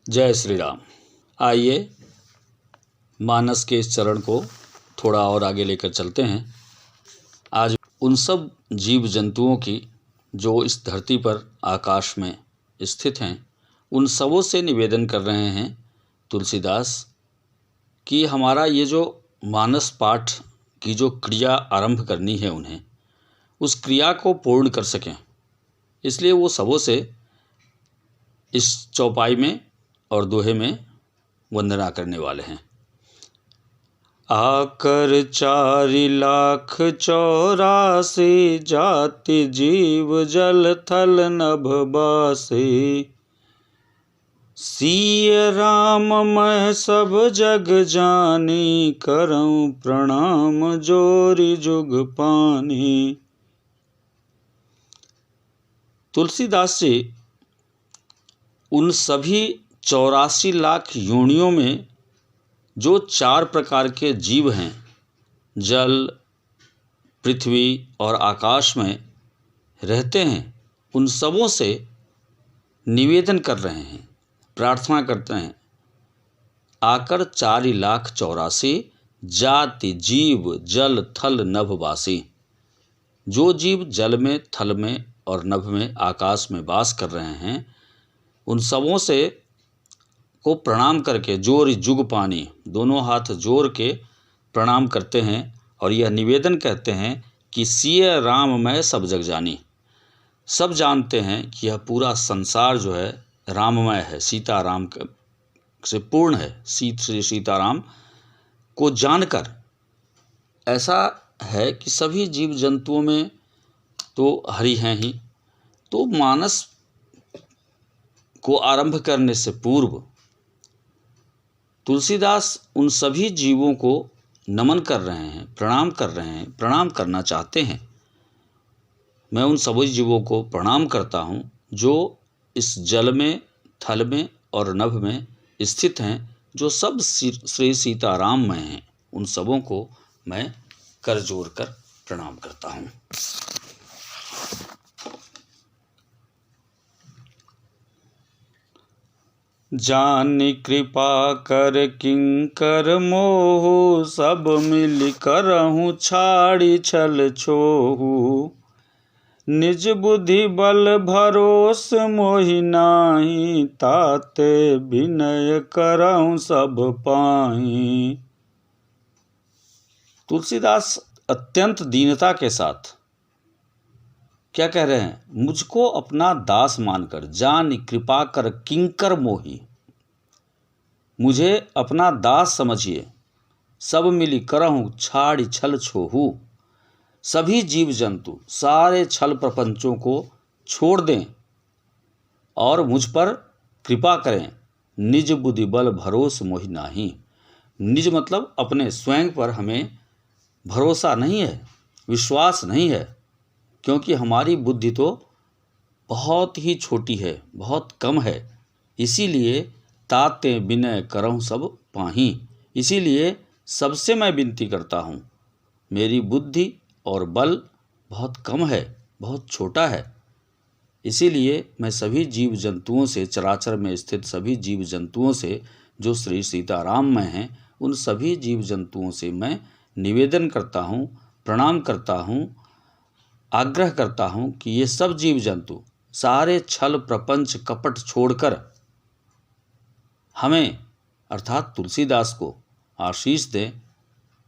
जय श्री राम। आइए मानस के इस चरण को थोड़ा और आगे लेकर चलते हैं। आज उन सब जीव जंतुओं की जो इस धरती पर आकाश में स्थित हैं, उन सबों से निवेदन कर रहे हैं तुलसीदास कि हमारा ये जो मानस पाठ की जो क्रिया आरंभ करनी है उन्हें, उस क्रिया को पूर्ण कर सकें। इसलिए वो सबों से इस चौपाई में और दोहे में वंदना करने वाले हैं। आकर 4,84,00,000 जाति जीव जल थल नभ बासे, सिय राम मैं सब जग जानी, करऊं प्रणाम जोरी जुग पानी। तुलसीदास जी उन सभी 84 लाख योनियों में जो 4 प्रकार के जीव हैं, जल, पृथ्वी और आकाश में रहते हैं, उन सबों से निवेदन कर रहे हैं, प्रार्थना करते हैं। आकर 4,84,00,000 जाति जीव जल थल नभ वासी। जो जीव जल में, थल में और नभ में, आकाश में वास कर रहे हैं, उन सबों से को प्रणाम करके जोर जुग पानी, दोनों हाथ जोड़ के प्रणाम करते हैं और यह निवेदन कहते हैं कि सिय राम मैं सब जग जानी। सब जानते हैं कि यह पूरा संसार जो है राममय है, सीताराम से पूर्ण है। श्री सीताराम को जानकर ऐसा है कि सभी जीव जंतुओं में तो हरि हैं ही। तो मानस को आरंभ करने से पूर्व तुलसीदास उन सभी जीवों को नमन कर रहे हैं, प्रणाम कर रहे हैं, प्रणाम करना चाहते हैं। मैं उन सभी जीवों को प्रणाम करता हूँ जो इस जल में, थल में और नभ में स्थित हैं, जो सब श्री सीताराम में हैं। उन सबों को मैं कर जोड़ कर प्रणाम करता हूँ। जानि कृपा कर किंकर मोहु, सब मिल करहु छाड़ी छल छोहु। निज बुद्धि बल भरोस मोहि नाही, ताते विनय करहु सब पाही। तुलसीदास अत्यंत दीनता के साथ क्या कह रहे हैं? मुझको अपना दास मानकर, जानि कृपा कर किंकर मोहि, मुझे अपना दास समझिए। सब मिली करहूँ छाड़ी छल छोहू, सभी जीव जंतु सारे छल प्रपंचों को छोड़ दें और मुझ पर कृपा करें। निज बुद्धि बल भरोस मोहि नाही। निज मतलब अपने स्वयं पर हमें भरोसा नहीं है, विश्वास नहीं है, क्योंकि हमारी बुद्धि तो बहुत ही छोटी है, बहुत कम है। इसीलिए ताते विनय करहूँ सब पाही। इसीलिए सबसे मैं विनती करता हूँ। मेरी बुद्धि और बल बहुत कम है, बहुत छोटा है। इसीलिए मैं सभी जीव जंतुओं से, चराचर में स्थित सभी जीव जंतुओं से जो श्री सीताराम में हैं, उन सभी जीव जंतुओं से मैं निवेदन करता हूँ, प्रणाम करता हूँ, आग्रह करता हूँ कि ये सब जीव जंतु सारे छल प्रपंच कपट छोड़कर हमें अर्थात तुलसीदास को आशीष दें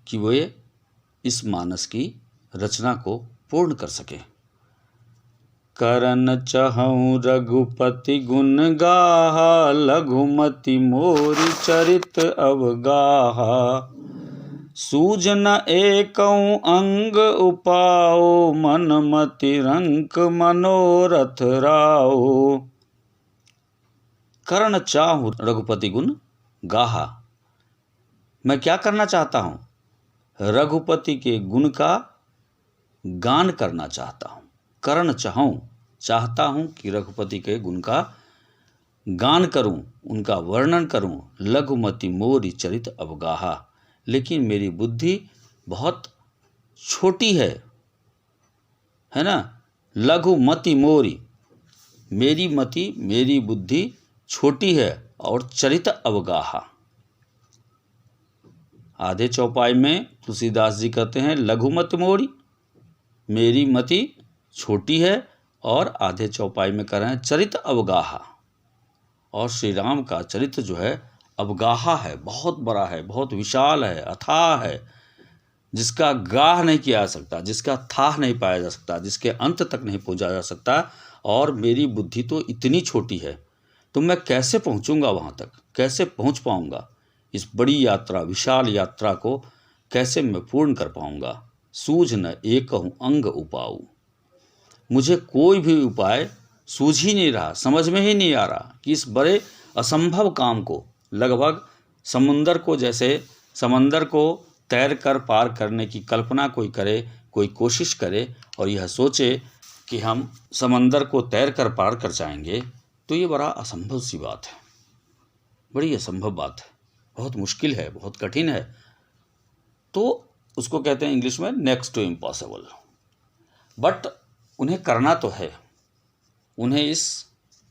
कि वे इस मानस की रचना को पूर्ण कर सकें। करन चहऊँ रघुपति गुण गाहा, लघुमति मोरि चरित अवगाहा। सूझ न एकऊँ अंग उपाओ, मन मति रंक मनोरथ राओ। करण चाहूँ रघुपति गुण गाहा, मैं क्या करना चाहता हूँ? रघुपति के गुण का गान करना चाहता हूँ। करण चाहूँ, चाहता हूँ कि रघुपति के गुण का गान करूँ, उनका वर्णन करूँ। लघुमति मोरि चरित अवगाहा, लेकिन मेरी बुद्धि बहुत छोटी है ना। लघुमति मोरि, मेरी मति, मेरी बुद्धि छोटी है और चरित अवगाहा। आधे चौपाई में तुलसीदास जी कहते हैं लघुमति मोरी, मेरी मति छोटी है, और आधे चौपाई में कह रहे हैं चरित अवगाहा। और श्री राम का चरित्र जो है अवगाहा है, बहुत बड़ा है, बहुत विशाल है, अथाह है, जिसका गाह नहीं किया जा सकता, जिसका थाह नहीं पाया जा सकता, जिसके अंत तक नहीं पहुंचा जा सकता। और मेरी बुद्धि तो इतनी छोटी है, तो मैं कैसे पहुंचूंगा वहां तक, कैसे पहुंच पाऊंगा? इस बड़ी यात्रा, विशाल यात्रा को कैसे मैं पूर्ण कर पाऊंगा? सूझ न एकहु अंग उपाऊ। मुझे कोई भी उपाय सूझ ही नहीं रहा, समझ में ही नहीं आ रहा कि इस बड़े असंभव काम को, लगभग समुंदर को, जैसे समंदर को तैर कर पार करने की कल्पना कोई करे, कोई कोशिश करे और यह सोचे कि हम समंदर को तैर कर पार कर जाएंगे, तो ये बड़ा असंभव सी बात है, बड़ी असंभव बात है, बहुत मुश्किल है, बहुत कठिन है। तो उसको कहते हैं इंग्लिश में नेक्स्ट टू इम्पॉसिबल। बट उन्हें करना तो है, उन्हें इस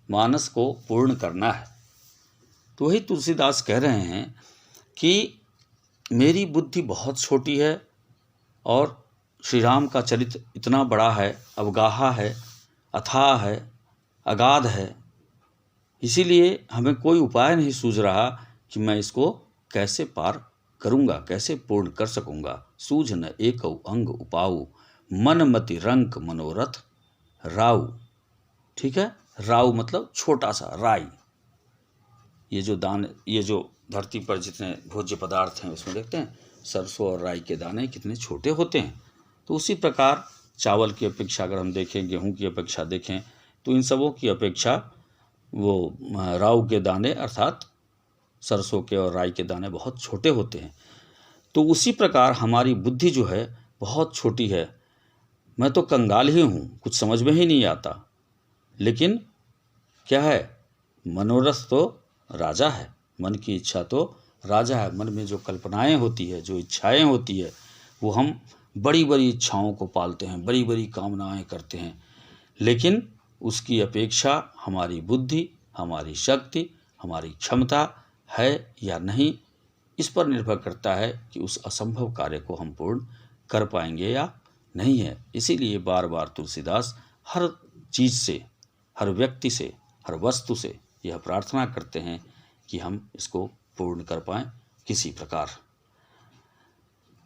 मानस को पूर्ण करना है। तो वही तुलसीदास कह रहे हैं कि मेरी बुद्धि बहुत छोटी है और श्री राम का चरित्र इतना बड़ा है, अवगाहा है, अथाह है, अगाध है, इसीलिए हमें कोई उपाय नहीं सूझ रहा कि मैं इसको कैसे पार करूँगा, कैसे पूर्ण कर सकूँगा। सूझ न एकौ अंग उपाऊ, मन मति रंक मनोरथ राउ। ठीक है, राउ मतलब छोटा सा, राई। ये जो धरती पर जितने भोज्य पदार्थ हैं उसमें देखते हैं सरसों और राई के दाने कितने छोटे होते हैं। तो उसी प्रकार चावल की अपेक्षा अगर हम देखें, गेहूं की अपेक्षा देखें, तो इन सबों की अपेक्षा वो राऊ के दाने अर्थात सरसों के और राई के दाने बहुत छोटे होते हैं। तो उसी प्रकार हमारी बुद्धि जो है बहुत छोटी है। मैं तो कंगाल ही हूँ, कुछ समझ में ही नहीं आता। लेकिन क्या है, मनोरथ तो राजा है, मन की इच्छा तो राजा है। मन में जो कल्पनाएं होती है, जो इच्छाएं होती है, वो हम बड़ी बड़ी इच्छाओं को पालते हैं, बड़ी बड़ी कामनाएं करते हैं। लेकिन उसकी अपेक्षा हमारी बुद्धि, हमारी शक्ति, हमारी क्षमता है या नहीं, इस पर निर्भर करता है कि उस असंभव कार्य को हम पूर्ण कर पाएंगे या नहीं है। इसीलिए बार बार तुलसीदास हर चीज़ से, हर व्यक्ति से, हर वस्तु से यह प्रार्थना करते हैं कि हम इसको पूर्ण कर पाएं किसी प्रकार।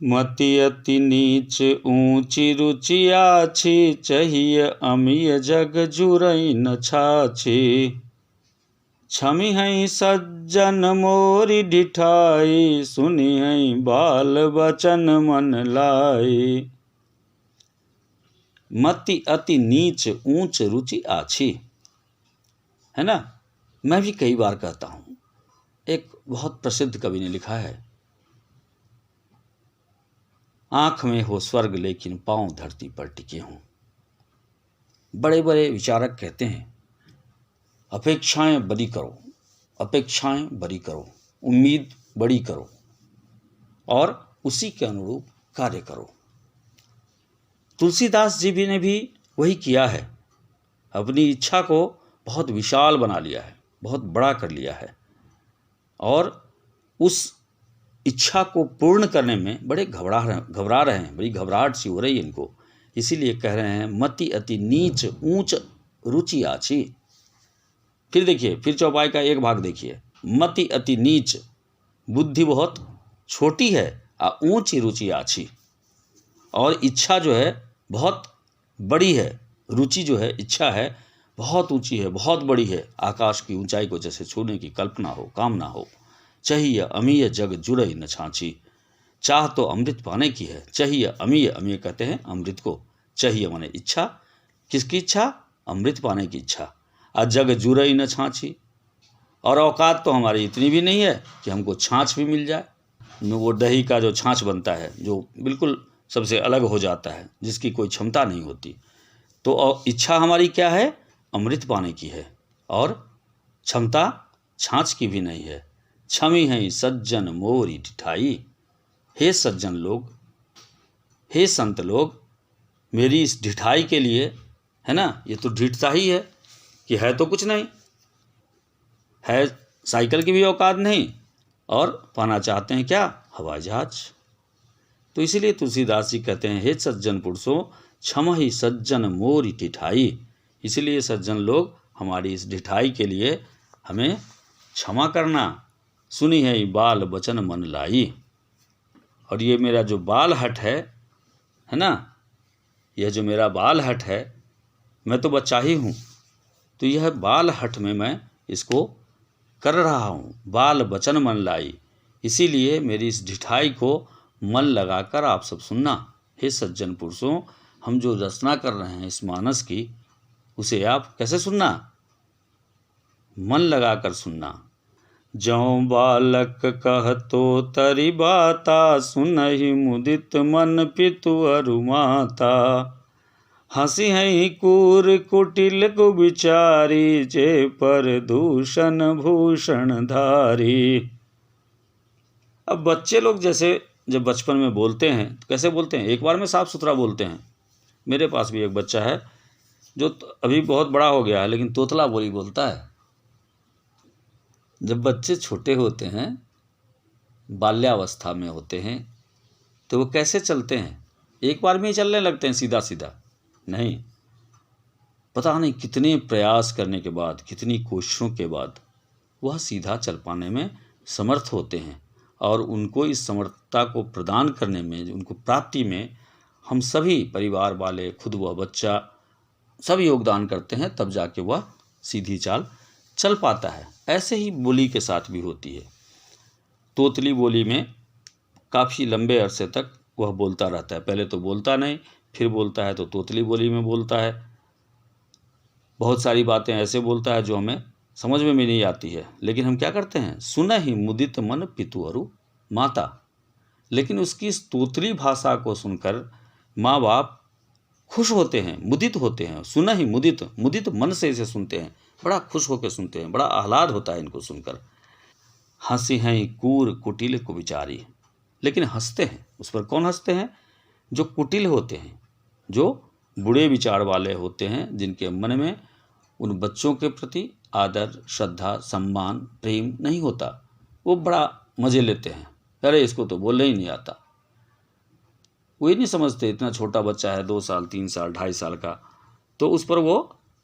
मति अति नीच ऊंची रुचि आछि, चाहिए अमीय जग जुरई न छाछि। छमी हई सज्जन मोरी डिठाई, सुनी हई बाल बचन मन लाई। मति अति नीच ऊंच रुचि आछि, है ना। मैं भी कई बार कहता हूँ, एक बहुत प्रसिद्ध कवि ने लिखा है, आंख में हो स्वर्ग लेकिन पांव धरती पर टिके हों। बड़े बड़े विचारक कहते हैं अपेक्षाएं बड़ी करो, अपेक्षाएं बड़ी करो, उम्मीद बड़ी करो और उसी के अनुरूप कार्य करो। तुलसीदास जी भी ने भी वही किया है, अपनी इच्छा को बहुत विशाल बना लिया है, बहुत बड़ा कर लिया है और उस इच्छा को पूर्ण करने में बड़े घबरा रहे हैं, बड़ी घबराहट सी हो रही है इनको। इसीलिए कह रहे हैं मति अति नीच ऊंच रुचि आछि। फिर देखिए, फिर चौपाई का एक भाग देखिए, मति अति नीच, बुद्धि बहुत छोटी है, ऊंची रुचि आछि। और इच्छा जो है बहुत बड़ी है, रुचि जो है, इच्छा है बहुत ऊंची है, बहुत बड़ी है, आकाश की ऊंचाई को जैसे छूने की कल्पना हो, कामना हो। चाहिए अमीय जग जुरई न छाछी, चाह तो अमृत पाने की है। चाहिए अमीय, अमीय कहते हैं अमृत को, चाहिए माने इच्छा, किसकी इच्छा? अमृत पाने की इच्छा। और जग जुरई न छाछी, और औकात तो हमारी इतनी भी नहीं है कि हमको छाछ भी मिल जाए। वो दही का जो छाछ बनता है, जो बिल्कुल सबसे अलग हो जाता है, जिसकी कोई क्षमता नहीं होती। तो इच्छा हमारी क्या है? अमृत पाने की है, और क्षमता छाछ की भी नहीं है। छमी है सज्जन मोरी डिठाई, हे सज्जन लोग, हे संत लोग, मेरी इस ढिठाई के लिए, है ना, ये तो ढिठता ही है कि है तो कुछ नहीं। है साइकिल की भी औकात नहीं और पाना चाहते हैं क्या, हवाई जहाज। तो इसीलिए तुलसीदास जी कहते हैं, हे सज्जन पुरुषों क्षमहि सज्जन मोरी ढिठाई। इसीलिए सज्जन लोग हमारी इस ढिठाई के लिए हमें क्षमा करना। सुनी है बाल बचन मन लाई। और ये मेरा जो बाल हट है ना, यह जो मेरा बाल हट है, मैं तो बच्चा ही हूँ, तो यह बाल हट में मैं इसको कर रहा हूँ, बाल बचन मन लाई। इसीलिए मेरी इस ढिठाई को मन लगाकर आप सब सुनना। हे सज्जन पुरुषों, हम जो रचना कर रहे हैं इस मानस की, उसे आप कैसे सुनना, मन लगाकर सुनना। जौं बालक कहतो तरि बाता, सुनहि मुदित मन पितु अरु माता। हंसी है कूर कुटिल को विचारी, जे पर दूषण भूषण धारी। अब बच्चे लोग जैसे जब बचपन में बोलते हैं तो कैसे बोलते हैं, एक बार में साफ सुथरा बोलते हैं। मेरे पास भी एक बच्चा है जो अभी बहुत बड़ा हो गया है, लेकिन तोतला बोली बोलता है। जब बच्चे छोटे होते हैं, बाल्यावस्था में होते हैं, तो वो कैसे चलते हैं, एक बार में ही चलने लगते हैं सीधा सीधा नहीं, पता नहीं कितने प्रयास करने के बाद, कितनी कोशिशों के बाद वह सीधा चल पाने में समर्थ होते हैं। और उनको इस समर्थता को प्रदान करने में, उनको प्राप्ति में हम सभी परिवार वाले, खुद वह बच्चा, सब योगदान करते हैं, तब जाके वह सीधी चाल चल पाता है। ऐसे ही बोली के साथ भी होती है। तोतली बोली में काफ़ी लंबे अरसे तक वह बोलता रहता है, पहले तो बोलता नहीं, फिर बोलता है तो तोतली बोली में बोलता है। बहुत सारी बातें ऐसे बोलता है जो हमें समझ में भी नहीं आती है, लेकिन हम क्या करते हैं, सुन ही मुदित मन पितु अरु माता। लेकिन उसकी इस तोतली भाषा को सुनकर माँ बाप खुश होते हैं, मुदित होते हैं। सुन ही मुदित, मुदित मन से इसे सुनते हैं, बड़ा खुश होकर सुनते हैं, बड़ा आह्लाद होता है इनको सुनकर। हंसी हैं कूर कुटिल को विचारी, लेकिन हंसते हैं, उस पर कौन हंसते हैं, जो कुटिल होते हैं, जो बुरे विचार वाले होते हैं, जिनके मन में उन बच्चों के प्रति आदर, श्रद्धा, सम्मान, प्रेम नहीं होता। वो बड़ा मज़े लेते हैं, अरे इसको तो बोलने ही नहीं आता। वो ही नहीं समझते इतना छोटा बच्चा है, 2 साल 3 साल 2.5 साल का, तो उस पर वो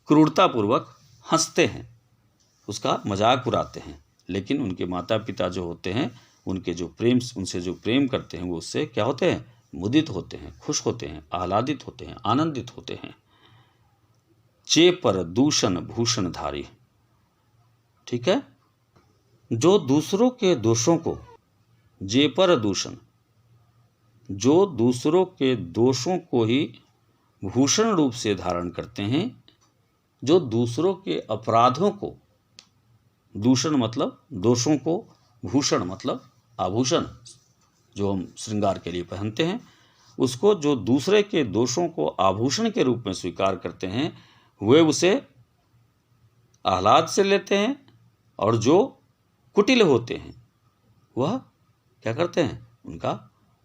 क्रूरतापूर्वक हंसते हैं, उसका मजाक उड़ाते हैं। लेकिन उनके माता पिता जो होते हैं, उनके जो प्रेम, उनसे जो प्रेम करते हैं, वो उससे क्या होते हैं, मुदित होते हैं, खुश होते हैं, आह्लादित होते हैं, आनंदित होते हैं। चे पर दूषण भूषण धारी, ठीक है, जो दूसरों के दोषों को, जे पर दूषण, जो दूसरों के दोषों को ही भूषण रूप से धारण करते हैं, जो दूसरों के अपराधों को, दूषण मतलब दोषों को, भूषण मतलब आभूषण जो हम श्रृंगार के लिए पहनते हैं, उसको जो दूसरे के दोषों को आभूषण के रूप में स्वीकार करते हैं, वे उसे आह्लाद से लेते हैं। और जो कुटिल होते हैं वह क्या करते हैं, उनका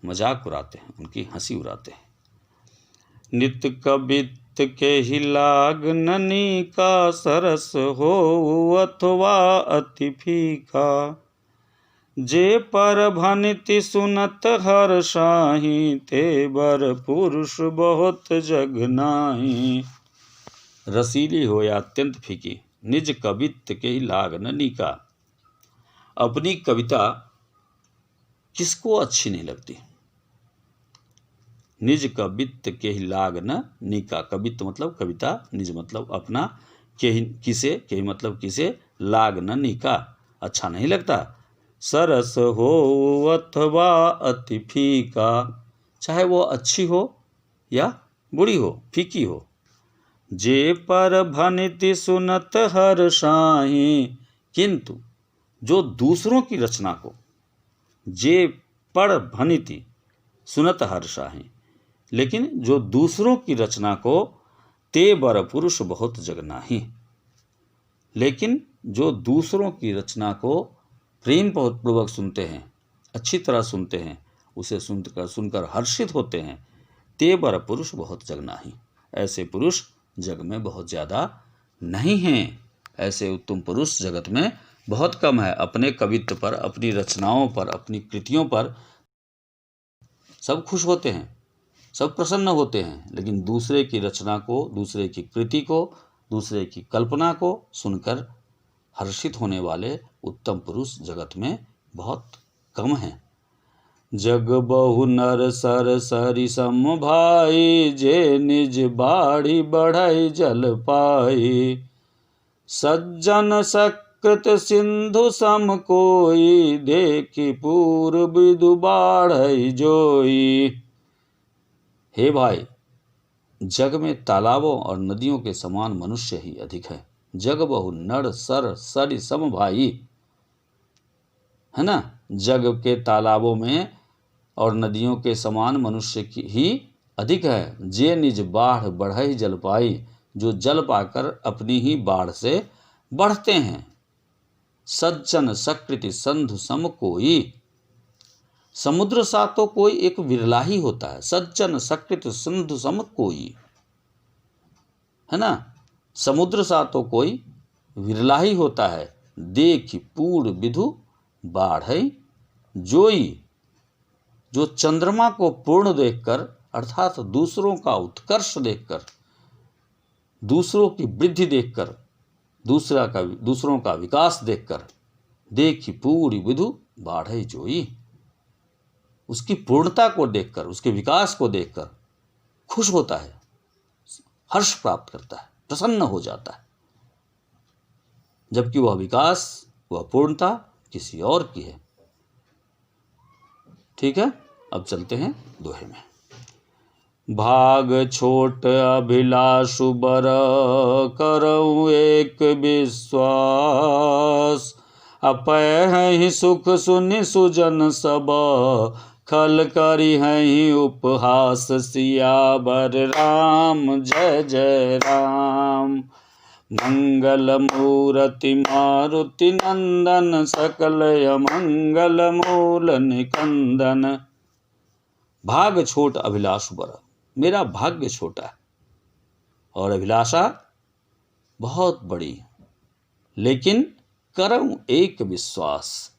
मजाक उड़ाते हैं, उनकी हंसी उड़ाते हैं। नित्य कबित के ही लाग ननी का, सरस हो अथवा अति फीका। जे पर भनिति सुनत हर शाही, ते बर पुरुष बहुत जग नाही। रसीली हो या अत्यंत फीकी, निज कवित्व के ही लाग न नीका। अपनी कविता किसको अच्छी नहीं लगती, निज कवित्व के ही लाग न नीका। कवित्व मतलब कविता, निज मतलब अपना, के किसे, के मतलब किसे, लाग न नीका, अच्छा नहीं लगता। सरस हो अथवा अति फीका, चाहे वो अच्छी हो या बुरी हो, फीकी हो। जे पर भनिति सुनत हर शाही, किंतु जो दूसरों की रचना को, जे पर भनिति सुनत हर शाही, लेकिन जो दूसरों की रचना को, ते बर पुरुष बहुत जग नाही। लेकिन जो दूसरों की रचना को प्रेम पूर्वक सुनते हैं, अच्छी तरह सुनते हैं, उसे सुनकर हर्षित होते हैं, ते बर पुरुष बहुत जग नाही। ऐसे पुरुष जग में बहुत ज़्यादा नहीं हैं, ऐसे उत्तम पुरुष जगत में बहुत कम है। अपने कवित्व पर, अपनी रचनाओं पर, अपनी कृतियों पर सब खुश होते हैं, सब प्रसन्न होते हैं, लेकिन दूसरे की रचना को, दूसरे की कृति को, दूसरे की कल्पना को सुनकर हर्षित होने वाले उत्तम पुरुष जगत में बहुत कम हैं। जग बहु नर सर सरि सम भाई, जे निज बाढ़ी बढ़ई जल पाई। सज्जन सकृत सिंधु सम कोई, देखी पूर्व विदु बाढ़ई जोई। हे भाई, जग में तालाबों और नदियों के समान मनुष्य ही अधिक है। जग बहु नर सर सरि सम भाई, है ना। जग के तालाबों में और नदियों के समान मनुष्य की ही अधिक है। जे निज बाढ़ बढ़ई जल पाई, जो जल पाकर अपनी ही बाढ़ से बढ़ते हैं। सज्जन सकृति संधु सम कोई, समुद्र सा तो कोई एक विरला ही होता है। सज्जन सकृत सिंधु सम कोई, है ना। समुद्र सा तो कोई विरला ही होता है। देख पूर्ण विधु बाढ़ई जोई, जो चंद्रमा को पूर्ण देखकर, अर्थात दूसरों का उत्कर्ष देखकर, दूसरों की वृद्धि देखकर, दूसरों का विकास देखकर, देखी पूरी विधु बाढ़ई जोई, उसकी पूर्णता को देखकर, उसके विकास को देखकर खुश होता है, हर्ष प्राप्त करता है, प्रसन्न हो जाता है, जबकि वह विकास, वह पूर्णता किसी और की है। ठीक है, अब चलते हैं दोहे में। भाग छोट अभिलाषु बर, करऊँ एक विश्वास। अपय सुख सुनि सुजन सब, खल करी हैं उपहास। सियावर राम जय जय राम। मंगल मूर्ति मारुति नंदन, सकल मंगल मूल निकंदन। भाग छोट अभिलाषु बर, मेरा भाग्य छोटा है और अभिलाषा बहुत बड़ी, लेकिन करऊं एक विश्वास,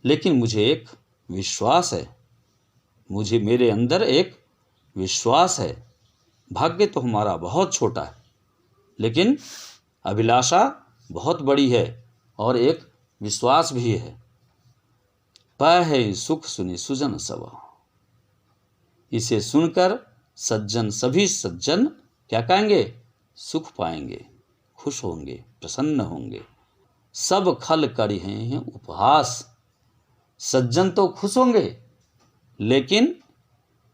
लेकिन मुझे एक विश्वास है, मुझे मेरे अंदर एक विश्वास है। भाग्य तो हमारा बहुत छोटा है, लेकिन अभिलाषा बहुत बड़ी है और एक विश्वास भी है। पै सुख सुनि सुजन सब, इसे सुनकर सज्जन, सभी सज्जन क्या कहेंगे? सुख पाएंगे, खुश होंगे, प्रसन्न होंगे। सब खल करी हैं उपहास, सज्जन तो खुश होंगे, लेकिन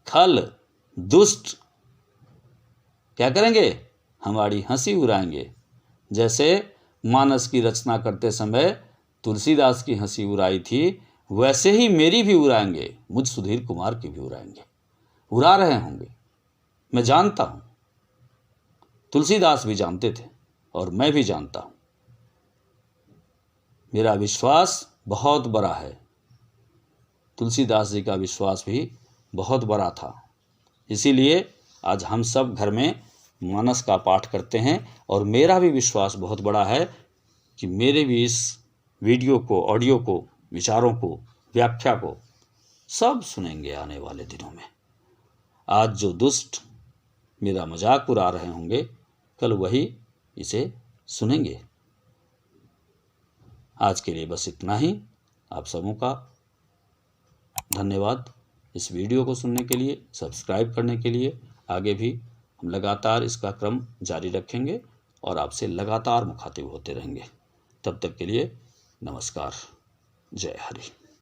खल, दुष्ट क्या करेंगे? हमारी हंसी उड़ाएंगे। जैसे मानस की रचना करते समय तुलसीदास की हंसी उड़ाई थी, वैसे ही मेरी भी उड़ाएंगे, मुझ सुधीर कुमार की भी उड़ाएंगे, उड़ा रहे होंगे। मैं जानता हूं, तुलसीदास भी जानते थे और मैं भी जानता हूं। मेरा विश्वास बहुत बड़ा है, तुलसीदास जी का विश्वास भी बहुत बड़ा था। इसीलिए आज हम सब घर में मानस का पाठ करते हैं और मेरा भी विश्वास बहुत बड़ा है कि मेरे भी इस वीडियो को, ऑडियो को, विचारों को, व्याख्या को सब सुनेंगे आने वाले दिनों में। आज जो दुष्ट मेरा मजाक उड़ा रहे होंगे, कल वही इसे सुनेंगे। आज के लिए बस इतना ही। आप सबों का धन्यवाद इस वीडियो को सुनने के लिए, सब्सक्राइब करने के लिए। आगे भी हम लगातार इसका क्रम जारी रखेंगे और आपसे लगातार मुखातिब होते रहेंगे। तब तक के लिए नमस्कार। जय हरि।